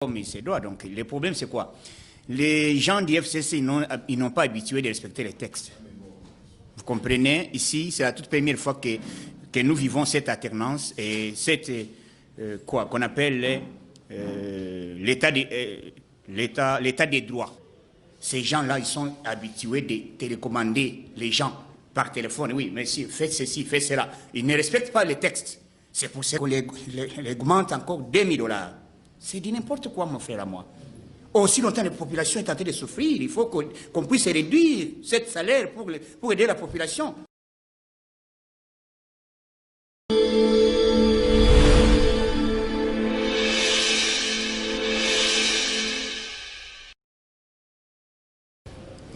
Comme il se doit. Donc, le problème, c'est quoi? Les gens du FCC, ils n'ont pas habitué de respecter les textes. Vous comprenez? Ici, c'est la toute première fois que nous vivons cette alternance et cette, qu'on appelle l'état des droits. Ces gens-là, ils sont habitués de télécommander les gens par téléphone. Oui, mais si, faites ceci, faites cela. Ils ne respectent pas les textes. C'est pour ça qu'on les augmente encore $2000. C'est du n'importe quoi, mon frère à moi. Aussi longtemps que la population est en train de souffrir, il faut qu'on puisse réduire ce salaire pour aider la population.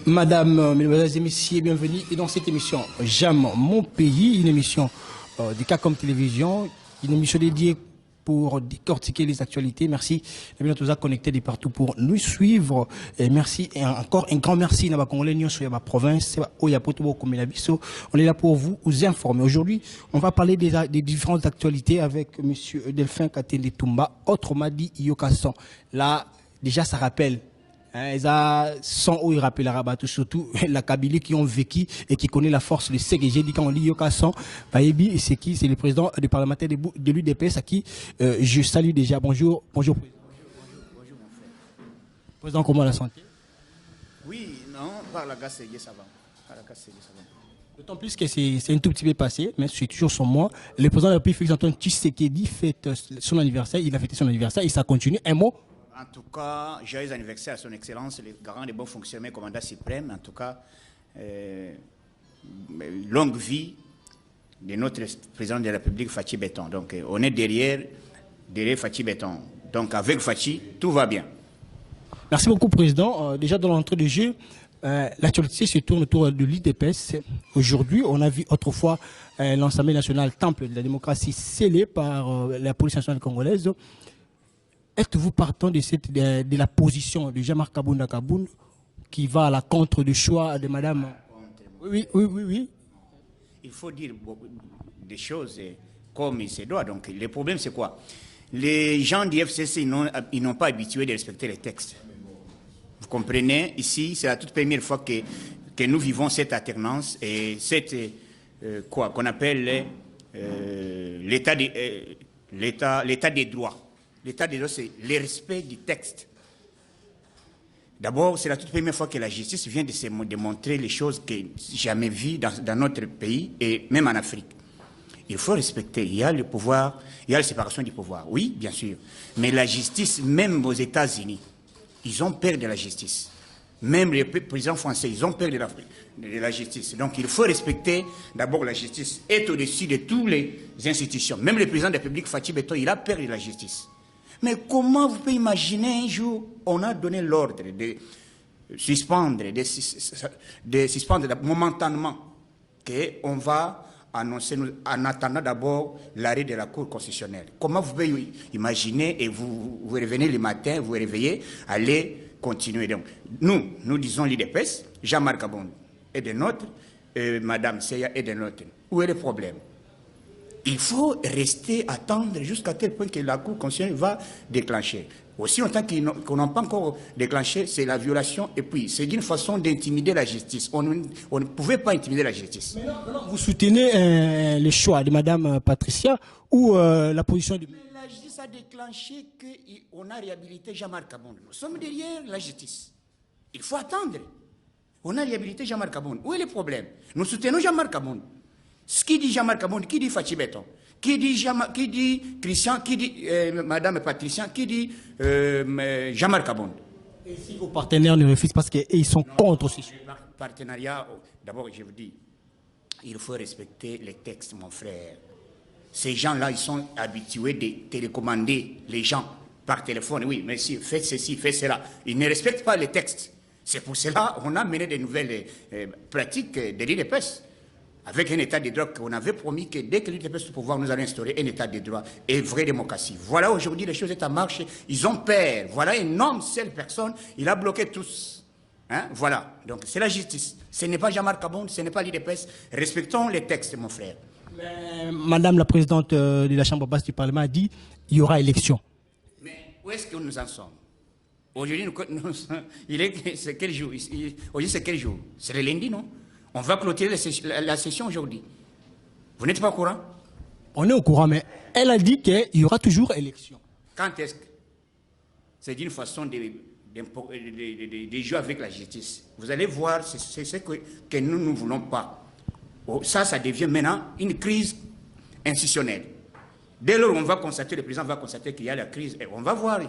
Madame, mesdames et messieurs, bienvenue dans cette émission J'aime mon pays, une émission de CACOM Télévision, une émission dédiée pour décortiquer les actualités. Merci de tous connectés de partout pour nous suivre. Et merci et encore un grand merci à la Congolais sur la province. On est là pour vous informer. Aujourd'hui, on va parler des différentes actualités avec Monsieur Delphin Katende Toumba, autrement dit Yokason. Là, déjà, ça rappelle. Ils sont où ils rappellent la rabat, surtout la Kabylie qui ont vécu et qui connaît la force de CGG. Dit quand on dit Yokason, Bayebi, c'est qui? C'est le président du parlementaire de l'UDPS à qui je salue déjà. Bonjour, bonjour président. Bonjour mon frère. Président, comment la santé? Oui, non, par la gasse, ça va. Par la gasse, ça va. D'autant plus que c'est un tout petit peu passé, mais c'est toujours son mois. Le président de la République, Félix-Antoine Tshisekedi, fête son anniversaire. Il a fêté son anniversaire et ça continue. Un mot? En tout cas, joyeux anniversaire à son Excellence, le garant des bons fonctionnements, commandant suprême. En tout cas, longue vie de notre président de la République, Fachi Béton. Donc, on est derrière Fachi Béton. Donc, avec Fachi, tout va bien. Merci beaucoup, Président. Déjà, dans l'entrée de jeu, l'actualité se tourne autour de l'UDPS. Aujourd'hui, on a vu autrefois l'Assemblée nationale, temple de la démocratie, scellé par la police nationale congolaise. Êtes-vous partant de la position de Jean-Marc Kabounda Kaboun qui va à la contre du choix de Madame? Oui. Il faut dire des choses comme il se doit. Donc, le problème, c'est quoi? Les gens du FCC, ils n'ont pas habitué de respecter les textes. Vous comprenez? Ici, c'est la toute première fois que nous vivons cette alternance et cette, qu'on appelle l'état des droits. L'état des droits, c'est le respect du texte. D'abord, c'est la toute première fois que la justice vient de démontrer les choses que jamais vues dans notre pays et même en Afrique. Il faut respecter. Il y a le pouvoir, il y a la séparation du pouvoir. Oui, bien sûr. Mais la justice, même aux États-Unis, ils ont peur de la justice. Même les présidents français, ils ont peur de la justice. Donc, il faut respecter d'abord la justice. Est au-dessus de toutes les institutions. Même le président de la République, Fachi Béton, il a peur de la justice. Mais comment vous pouvez imaginer un jour, on a donné l'ordre de suspendre momentanément, qu'on va annoncer, en attendant d'abord l'arrêt de la Cour constitutionnelle. Comment vous pouvez imaginer et vous revenez le matin, vous vous réveillez, allez continuer. Donc, nous disons l'UDPS, Jean-Marc Kabounda est de nôtres, Madame Seya est de nôtres. Où est le problème? Il faut rester, attendre jusqu'à tel point que la Cour constitutionnelle va déclencher. Aussi longtemps qu'on n'a pas encore déclenché, c'est la violation. Et puis, c'est une façon d'intimider la justice. On ne pouvait pas intimider la justice. Mais non, vous soutenez le choix de Mme Patricia ou la position du... Mais la justice a déclenché qu'on a réhabilité Jean-Marc Kabounda. Nous sommes derrière la justice. Il faut attendre. On a réhabilité Jean-Marc Kabounda. Où est le problème? Nous soutenons Jean-Marc Kabounda. Ce qui dit Jean-Marc Kabounda, qui dit Fachi Béton, qui dit Christian, qui dit Madame Patricien, qui dit Jean-Marc Kabounda. Et si vos partenaires ne refusent parce qu'ils sont contre ce partenariat, d'abord je vous dis, il faut respecter les textes, mon frère. Ces gens-là, ils sont habitués de télécommander les gens par téléphone. Oui, mais si, faites ceci, faites cela. Ils ne respectent pas les textes. C'est pour cela qu'on a mené de nouvelles pratiques de l'UDPS. Avec un état de droit qu'on avait promis que dès que l'UDPS au pouvoir, nous allons instaurer un état de droit et vraie démocratie. Voilà, aujourd'hui, les choses sont en marche. Ils ont peur. Voilà un homme, seule personne. Il a bloqué tous. Hein? Voilà. Donc, c'est la justice. Ce n'est pas Jean-Marc Kabounda, ce n'est pas l'UDPS. Respectons les textes, mon frère. Mais Madame la présidente de la Chambre basse du Parlement a dit qu'il y aura élection. Mais où est-ce que nous en sommes? Aujourd'hui, c'est quel jour? Aujourd'hui, c'est quel jour? C'est le lundi, non? On va clôturer la session aujourd'hui. Vous n'êtes pas au courant? On est au courant, mais elle a dit qu'il y aura toujours élection. Quand est-ce que? C'est d'une façon de jouer avec la justice. Vous allez voir, c'est ce que nous ne voulons pas. Ça devient maintenant une crise institutionnelle. Dès lors, on va constater, le président va constater qu'il y a la crise, et on va voir,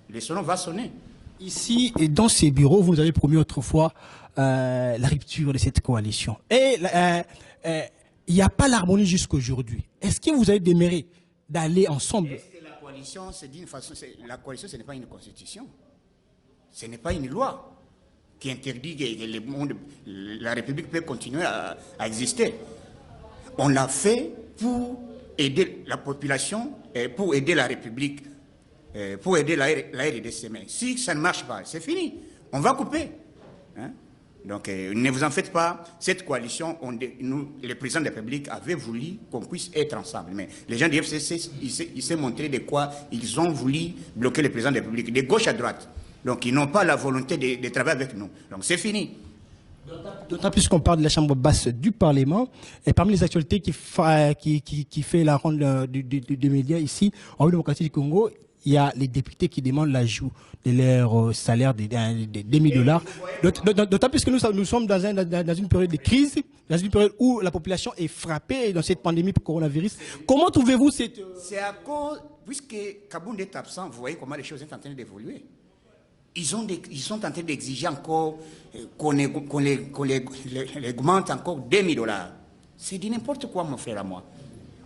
le sonneau va sonner. Ici, et dans ces bureaux, vous nous avez promis autrefois la rupture de cette coalition. Et il n'y a pas l'harmonie jusqu'aujourd'hui. Est-ce que vous avez déméré d'aller ensemble? Est-ce que la coalition, c'est d'une façon... La coalition, ce n'est pas une constitution. Ce n'est pas une loi qui interdit que la République peut continuer à exister. On l'a fait pour aider la population, et pour aider la République, pour aider la RDC. Mais si ça ne marche pas, c'est fini. On va couper. Hein? Donc, ne vous en faites pas. Cette coalition, le président de la République avait voulu qu'on puisse être ensemble. Mais les gens du FCC, il s'est montré de quoi ils ont voulu bloquer le président de la République, de gauche à droite. Donc, ils n'ont pas la volonté de travailler avec nous. Donc, c'est fini. D'autant plus qu'on parle de la Chambre basse du Parlement. Et parmi les actualités qui fait la ronde des médias ici, en République démocratique du Congo, il y a les députés qui demandent l'ajout de leur salaire de $1000. D'autant plus que nous sommes dans une période de crise, dans une période où la population est frappée dans cette pandémie pour coronavirus. Comment trouvez-vous cette... C'est à cause, puisque Kabound est absent, vous voyez comment les choses sont en train d'évoluer. Ils sont en train d'exiger encore qu'on les augmente encore $2000. C'est du n'importe quoi, mon frère à moi.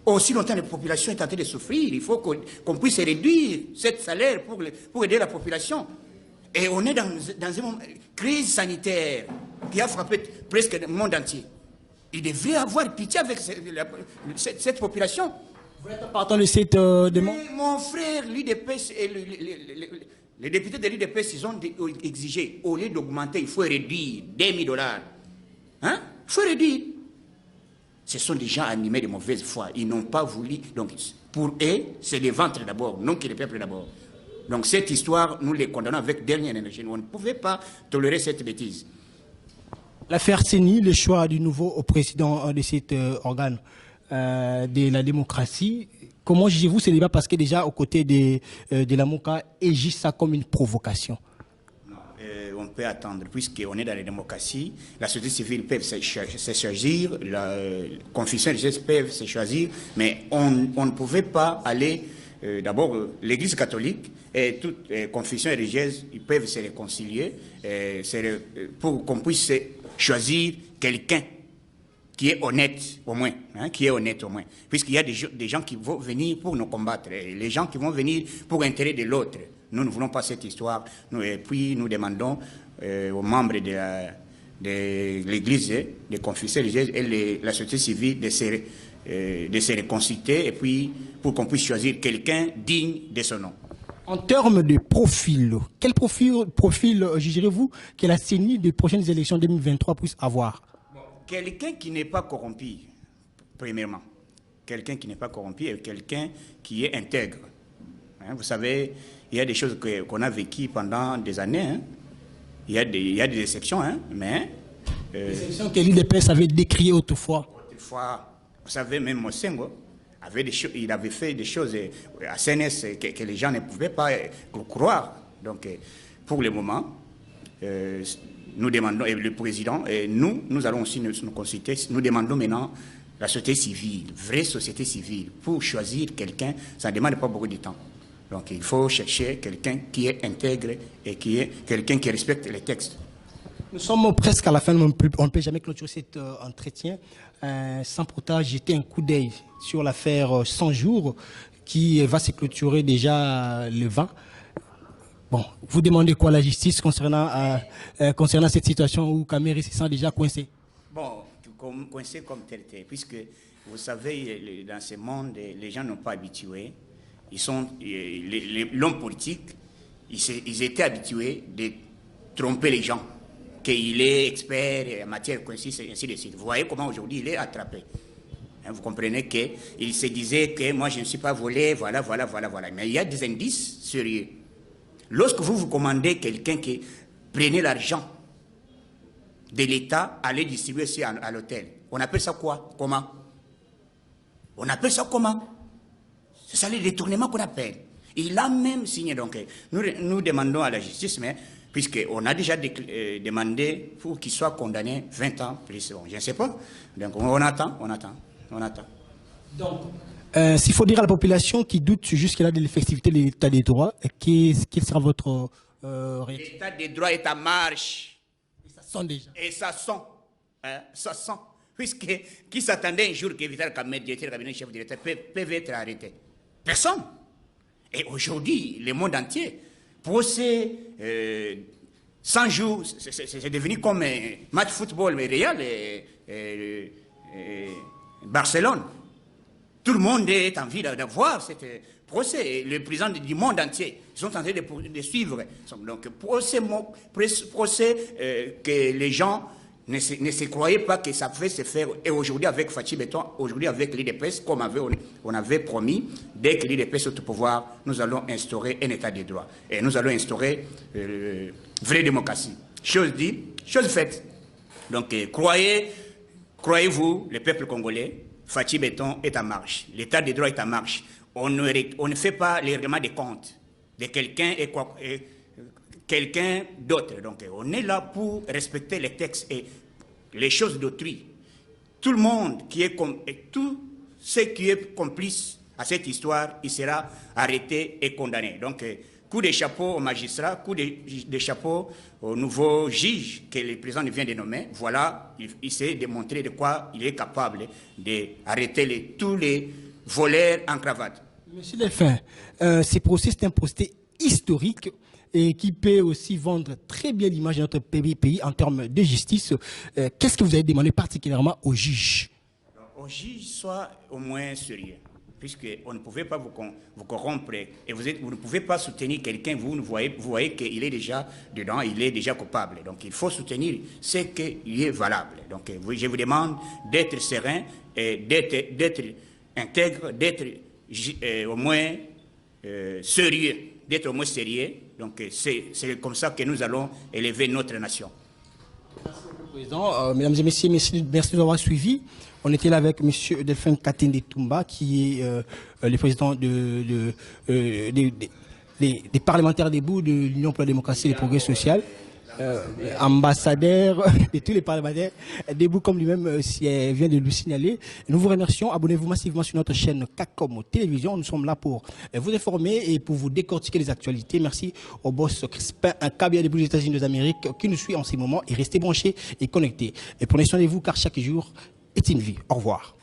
Aussi longtemps la population est en train de souffrir, il faut qu'on puisse réduire ce salaire pour aider la population. Et on est dans une crise sanitaire qui a frappé presque le monde entier. Il devrait avoir pitié avec cette population. Vous êtes partant de cette demande? Mon frère, l'UDPS et les députés de l'UDPS, ils ont exigé, au lieu d'augmenter, il faut réduire $1000. Hein? Il faut réduire. Ce sont des gens animés de mauvaise foi. Ils n'ont pas voulu. Donc, pour eux, c'est le ventre d'abord, non que le peuple d'abord. Donc, cette histoire, nous les condamnons avec dernière énergie. On ne pouvait pas tolérer cette bêtise. L'affaire CENI, le choix du nouveau président de cet organe de la démocratie, comment jugez-vous ce débat? Parce que déjà, aux côtés de la MOCA, agit ça comme une provocation. On peut attendre, puisqu'on est dans la démocratie, la société civile peut se choisir, la confession religieuse peut se choisir, mais on ne pouvait pas aller, d'abord, l'Église catholique et toutes les confessions religieuses, ils peuvent se réconcilier pour qu'on puisse choisir quelqu'un qui est honnête au moins, puisqu'il y a des gens qui vont venir pour nous combattre, et les gens qui vont venir pour l'intérêt de l'autre. Nous ne voulons pas cette histoire. Et puis nous demandons aux membres de l'Église, des confesseurs religieuses et la société civile de se réconcilier et puis pour qu'on puisse choisir quelqu'un digne de son nom. En termes de profil, quel profil jugerez-vous que la CENI des prochaines élections 2023 puisse avoir? Quelqu'un qui n'est pas corrompu, premièrement. Quelqu'un qui n'est pas corrompu et quelqu'un qui est intègre. Hein, vous savez, il y a des choses qu'on a vécues pendant des années. Hein. Il y a des exceptions, hein, mais... Les exceptions que l'UDPS avait décriées autrefois. Autrefois, vous savez, même Mosengo, il avait fait des choses à CNS que les gens ne pouvaient pas croire. Donc, pour le moment, nous demandons, et le président, et nous allons aussi nous consulter, nous demandons maintenant la société civile, vraie société civile, pour choisir quelqu'un, ça ne demande pas beaucoup de temps. Donc il faut chercher quelqu'un qui est intègre et qui est quelqu'un qui respecte les textes. Nous sommes presque à la fin, on ne peut jamais clôturer cet entretien sans pourtant jeter un coup d'œil sur l'affaire 100 jours qui va se clôturer déjà le 20. Bon, vous demandez quoi à la justice concernant cette situation où Kamere se sent déjà coincé? Bon, coincé comme tel, puisque vous savez, dans ce monde, les gens n'ont pas habitué. L'homme politique, ils étaient habitués de tromper les gens, qu'il est expert en matière coincée, ainsi de suite. Vous voyez comment aujourd'hui il est attrapé. Hein, vous comprenez qu'il se disait que moi je ne suis pas volé, voilà. Mais il y a des indices sérieux. lorsque vous commandez quelqu'un qui prenez l'argent de l'État, allez distribuer ça à l'hôtel, on appelle ça quoi? Comment? On appelle ça comment? C'est ça le détournement qu'on appelle. Il a même signé. Donc, nous demandons à la justice, mais puisqu'on a déjà demandé pour qu'il soit condamné 20 ans plus. Bon, je ne sais pas. Donc, on attend. Donc, s'il faut dire à la population qui doute jusqu'à de l'effectivité de l'état des droits, quel sera votre réaction? L'état des droits est en marche. Et ça sent déjà. Et ça sent. Hein, ça sent. Puisque qui s'attendait un jour que Vital Kamed, directeur du cabinet chef directeur, peuvent être arrêtés? Personne. Et aujourd'hui, le monde entier, procès 100 jours, c'est devenu comme un match football, mais Real et Barcelone. Tout le monde est en envie de voir ce procès. Le président du monde entier, ils sont en train de suivre. Donc, procès que les gens ne se croyaient pas que ça pouvait se faire. Et aujourd'hui, avec Fachi Béton, aujourd'hui, avec l'IDPS, comme on avait promis, dès que l'IDPS est au pouvoir, nous allons instaurer un état de droit. Et nous allons instaurer vraie démocratie. Chose dit, chose faite. Donc, croyez-vous, le peuple congolais, Fachi Béton est en marche. L'état de droit est en marche. On ne fait pas les règlements des comptes de quelqu'un et quelqu'un d'autre. Donc, on est là pour respecter les textes et les choses d'autrui. Tout le monde tout ce qui est complice à cette histoire, il sera arrêté et condamné. Donc, coup de chapeau aux magistrats, coup de chapeau au nouveau juge que le président vient de nommer. Voilà, il s'est démontré de quoi il est capable d'arrêter tous les voleurs en cravate. Monsieur Delphin, ces procès, c'est un procès historique et qui peut aussi vendre très bien l'image de notre pays en termes de justice. Qu'est-ce que vous avez demandé particulièrement aux juges? Aux juges, soit au moins sérieux, puisqu'on ne pouvait pas vous corrompre et vous ne pouvez pas soutenir quelqu'un, vous voyez qu'il est déjà dedans, il est déjà coupable. Donc il faut soutenir ce qui est valable. Donc je vous demande d'être serein, et d'être intègre, d'être au moins sérieux, Donc c'est comme ça que nous allons élever notre nation. Merci beaucoup, Président. Mesdames et messieurs, merci de nous avoir suivis. On était là avec M. Delphin Katende Toumba, qui est le président des parlementaires debout de l'Union pour la démocratie et le progrès social, ambassadeur de tous les parlementaires debout, comme lui-même vient de le signaler. Nous vous remercions. Abonnez-vous massivement sur notre chaîne CACOM Télévision. Nous sommes là pour vous informer et pour vous décortiquer les actualités. Merci au boss Crispin, un cabinet des États-Unis d'Amérique qui nous suit en ces moments. Et restez branchés et connectés. Et prenez soin de vous, car chaque jour est une vie. Au revoir.